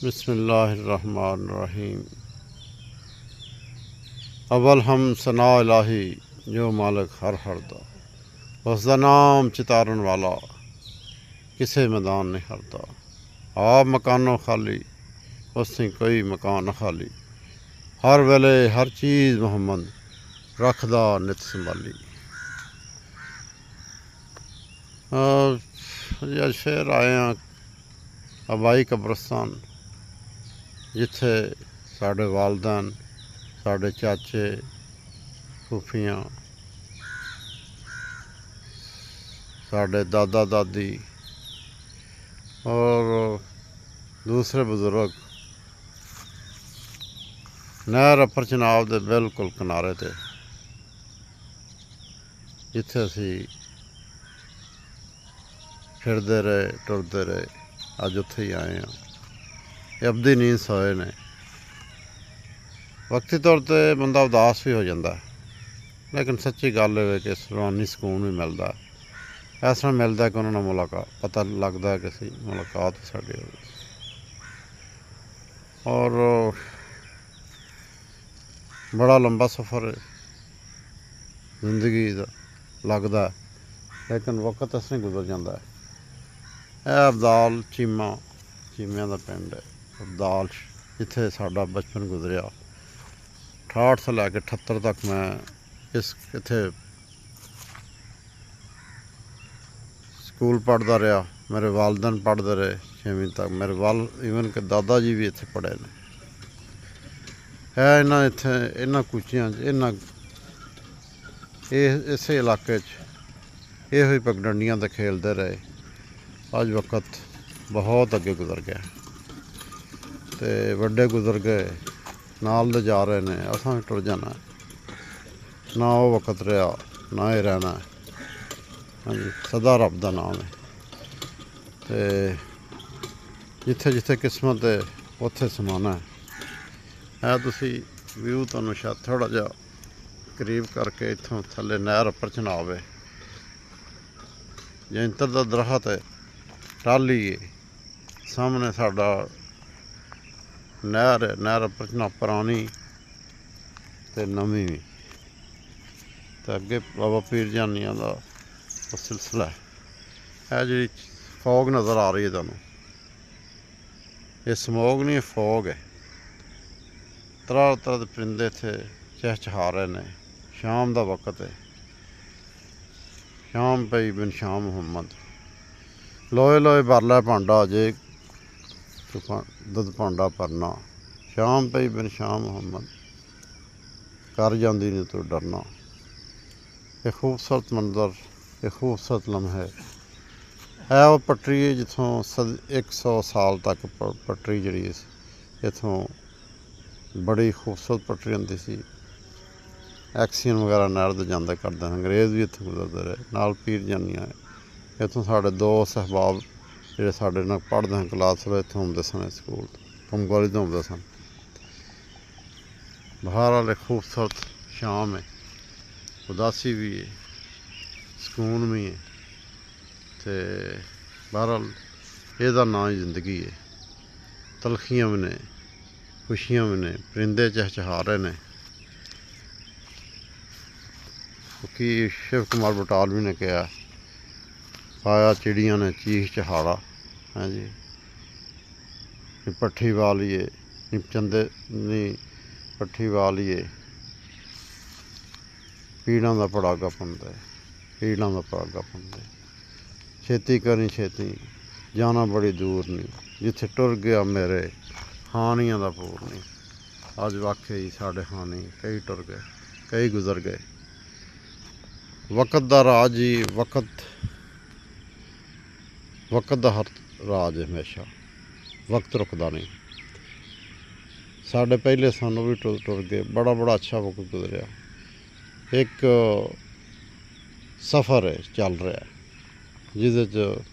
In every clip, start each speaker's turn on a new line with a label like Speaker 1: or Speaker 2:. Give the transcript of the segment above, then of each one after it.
Speaker 1: बिस्मिल्लाहिर्रहमानिर्रहीम। अव्वल हम सना इलाही जो मालिक हर दा, उसका नाम चितारन वाला किसे मैदान नहीं हरदा। आप मकानों खाली उसने कोई मकान खाली, हर वेले हर चीज़ मुहम्मद रखदा नित संभाली। अज फिर आए हैं आबाई कब्रस्तान, जिथे साढ़े वालदैन, साढ़े चाचे, फूफियाँ, साढ़े दादा दादी और दूसरे बुजुर्ग नहर अपर चनाब के बिल्कुल किनारे ते जिथे असी फिरते रहे टुरते रहे, अज उत्थे ही आए हैं। अबदी नींद सोए ने। वक्ती तौर पर बंदा उदास भी हो जाता है, लेकिन सच्ची गल है कि रूहानी सुकून भी मिलता है। इस तरह मिलता है कि उन्होंने मुलाकात पता लगता है कि मुलाकात साड़ी हो गई। और बड़ा लंबा सफ़र है जिंदगी का लगता है, लेकिन वक्त इस तरह गुजर जाता है। यह अबदाल चीमिया का पिंड है। अबदाल जिथे साडा बचपन गुजरिया। 68 से लैके 78 तक मैं इत्थे स्कूल पढ़ता रहा। मेरे वालदैन पढ़ते रहे 6वीं तक। मेरे ईवन के दादा जी भी इत्थे पढ़े ने। है इन्हां कूचियां इस इलाके यो ही पगडंडियां ते खेलते रहे। अज वक्त बहुत अगे गुजर गया ते वड्डे गुजर गए, नाल दे जा रहे ने, असां भी टुर जाना। ना वो वक्त रहा ना ये रहना। हाँ जी, सदा रब का नाम है। तो जिथे जिथे किस्मत है उत्थे समाना है तुसी व्यू तुहानूं शायद थोड़ा जिहा करीब करके इत्थों थल्ले नहर अपर चनाब है, जैंतर दा दरख्त है, टाली है, सामने साडा नहर है। नहर अपर चनाब पुरानी ते नवीं भी, ते अगे बाबा पीर जानिया का सिलसिला है। जी फॉग नज़र आ रही है तुहानूं, ये समोग नहीं फॉग है। तरह तरह के परिंदे इत्थे चहचहा रहे ने। शाम का वक्त है, शाम पई बिन शाम मुहम्मद। लोए लोए भर लै भांडा जे दुध भांडा भरना। शाम पई बिन शाम मुहम्मद, कर जांदी नहीं तू डरना। ये खूबसूरत मंजर, ये खूबसूरत लम्हे है वो पटरी है जिथों 100 साल तक पटरी जी इथों बड़ी खूबसूरत पटरी होंदी सी। एक्सीजन वगैरह नहर दे जांदे करदे, अंग्रेज़ भी इत्थों गुजरते रहे। नाल पीर जानियां इत्थों साढ़े 2 सहबाब जिहड़े साढ़े नाल पढ़दे हैं क्लास इत्थों आउंदे सन स्कूल, फुमगोली तो आउंदे सन। बहरहाल एक खूबसूरत शाम है, उदासी भी है, सुकून भी है। तो बहरहाल एह्दा नां ही जिंदगी है। तलखियां भी ने, खुशियां भी ने, परिंदे चहचहा रहे ने। कि शिव कुमार बटालवी ने कहा, पाया चिड़ियां ने चीख चहाड़ा। हाँ जी, पट्ठी वालिए चंदे नी पट्ठी वालिए, पीड़ां दा पड़ाका पुंदे, पीड़ां दा पड़ाका पुंदे। छेती करी छेती जाना बड़ी दूर नहीं, जिथे टुर गया मेरे हानियां दा पूर नहीं। अज वाकई साढ़े हानी कई टुर गए, कई गुजर गए। वक्त का राज ही वक्त का हर राज है। हमेशा वक्त रुकदा नहीं। साढ़े पहले सानू भी टुर गए, बड़ा बड़ा अच्छा वक्त गुजरिया। एक सफ़र है चल रहा है जिहदे च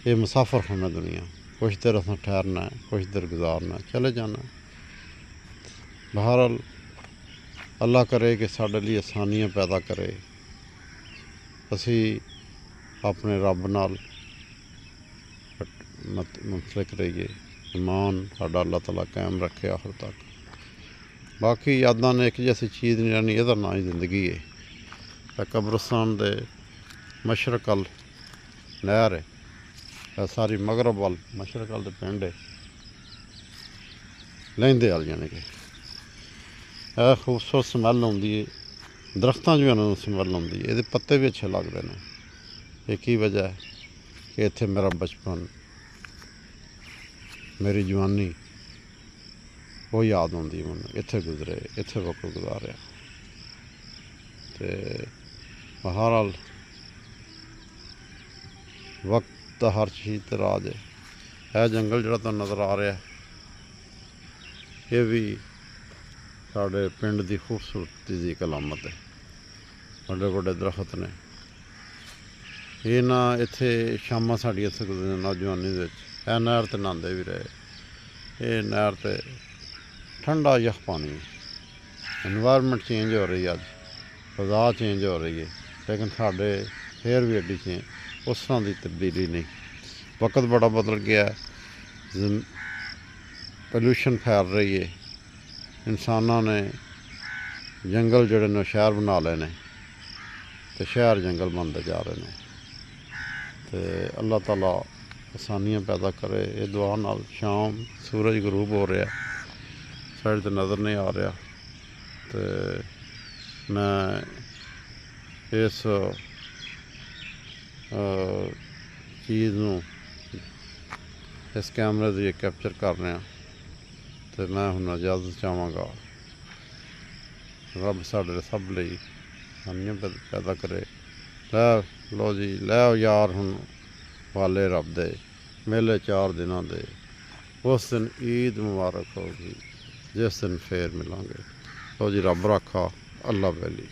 Speaker 1: ये मुसाफर खाना दुनिया। कुछ देर असां ठहरना है, कुछ देर गुजारना है, चले जाना। बहरहाल अल्लाह करे कि साढ़े लिए आसानियां पैदा करे, असी अपने रब नाल मुंसलिक रहिए, ईमान साडा अल्लाह ताला कायम रखे आखिर तक। बाकी यादां ने एक जैसी चीज़ नहीं रहनी, एहदा ना ही जिंदगी है। कब्रस्तान दे मशरक अल नहर है, सारी मगरब वाल मशरक अल दे पिंड है लहिंदे अल, यानी कि खूबसूरत स्मैल आउंदी है। दरख्तां च भी उन्हां नूं स्मैल आउंदी है, इहदे पत्ते भी अच्छे लगदे ने। एक ही वजह है कि इत्थे मेरा बचपन, मेरी जवानी वो याद आउंदी मैनूं। इत्थे गुजरे, इत्थे वक्त गुजारिया। ते बहरहाल वक्त दा हर चीज़ ते राज है। जंगल जिहड़ा तुहानूं नज़र आ रहा है, ये भी साढ़े पिंड की खूबसूरती की एक अलामत है। बड़े बड़े दरख्त ने। ये ना इत्थे शामां साढ़ियां इत्थे गुजरदियां नौजवानी दे विच, नहर ते नहांदे भी रहे। ये नहर ते ठंडा यख पानी, एनवायरनमेंट चेंज हो रही है, अज फिजा चेंज हो रही है, लेकिन साढ़े फिर भी एड्डी चेंज उस तरह की तब्दीली नहीं। वक्त बड़ा बदल गया है, पोल्यूशन फैल रही है, इंसानों ने जंगल जोड़े ने शहर बना लेने, तो शहर जंगल बनते जा रहे हैं। तो अल्लाह ताला आसानियाँ पैदा करे, ये दुआ नाल। शाम सूरज गरूब हो रहा, साइड तो नज़र नहीं आ रहा। तो मैं इस चीज़ नूं इस कैमरे से कैप्चर कर रहा। तो मैं हुण इजाज़त चाहांगा। रब साडे सब लई आसानियां पैदा करे। लो जी, लै यार हुण वाले रब दे मेले 4 दिनों दे। उस दिन ईद मुबारक होगी, जिस दिन फिर मिलांगे। लो जी, रब राखा, अल्लाह वैली।